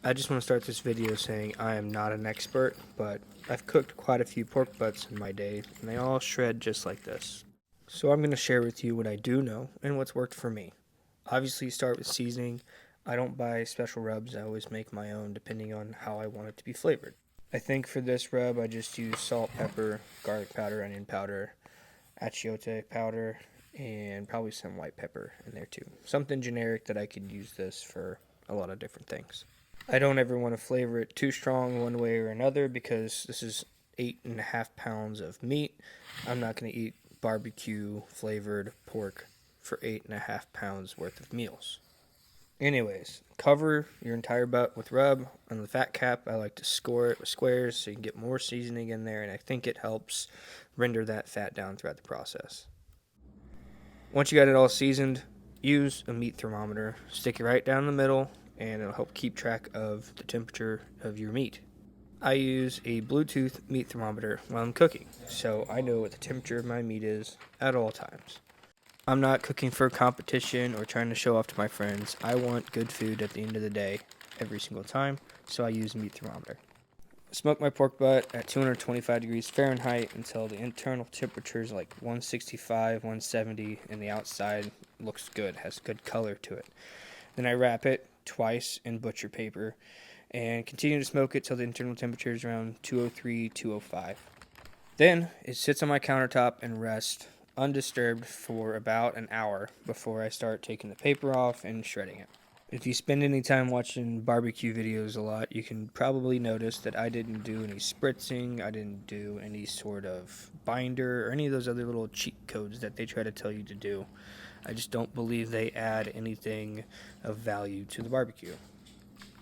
I just want to start this video saying I am not an expert, but I've cooked quite a few pork butts in my day, and they all shred just like this. So I'm going to share with you what I do know and what's worked for me. Obviously, start with seasoning. I don't buy special rubs, I always make my own depending on how I want it to be flavored. I think for this rub, I just use salt, pepper, garlic powder, onion powder, achiote powder, and probably some white pepper in there too. Something generic that I could use this for a lot of different things. I don't ever want to flavor it too strong one way or another because this is 8.5 pounds of meat. I'm not going to eat barbecue flavored pork for 8.5 pounds worth of meals. Anyways, cover your entire butt with rub. On the fat cap, I like to score it with squares so you can get more seasoning in there, and I think it helps render that fat down throughout the process. Once you got it all seasoned, use a meat thermometer. Stick it right down the middle, and it'll help keep track of the temperature of your meat. I use a Bluetooth meat thermometer while I'm cooking, so I know what the temperature of my meat is at all times. I'm not cooking for a competition or trying to show off to my friends. I want good food at the end of the day every single time, so I use a meat thermometer. Smoke my pork butt at 225 degrees Fahrenheit until the internal temperature is like 165, 170, and the outside looks good, has good color to it. Then I wrap it twice in butcher paper and continue to smoke it till the internal temperature is around 203, 205. Then it sits on my countertop and rests undisturbed for about an hour before I start taking the paper off and shredding it. If you spend any time watching barbecue videos a lot, you can probably notice that I didn't do any spritzing, I didn't do any sort of binder, or any of those other little cheat codes that they try to tell you to do. I just don't believe they add anything of value to the barbecue.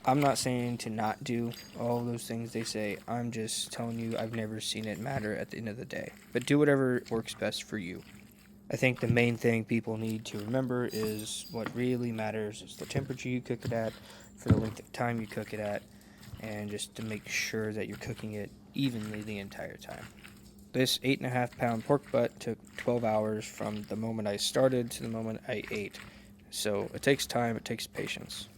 I'm not saying to not do all of those things they say. I'm just telling you I've never seen it matter at the end of the day. But do whatever works best for you. I think the main thing people need to remember is what really matters is the temperature you cook it at, for the length of time you cook it at, and just to make sure that you're cooking it evenly the entire time. This 8.5 pound pork butt took 12 hours from the moment I started to the moment I ate. So it takes time, it takes patience.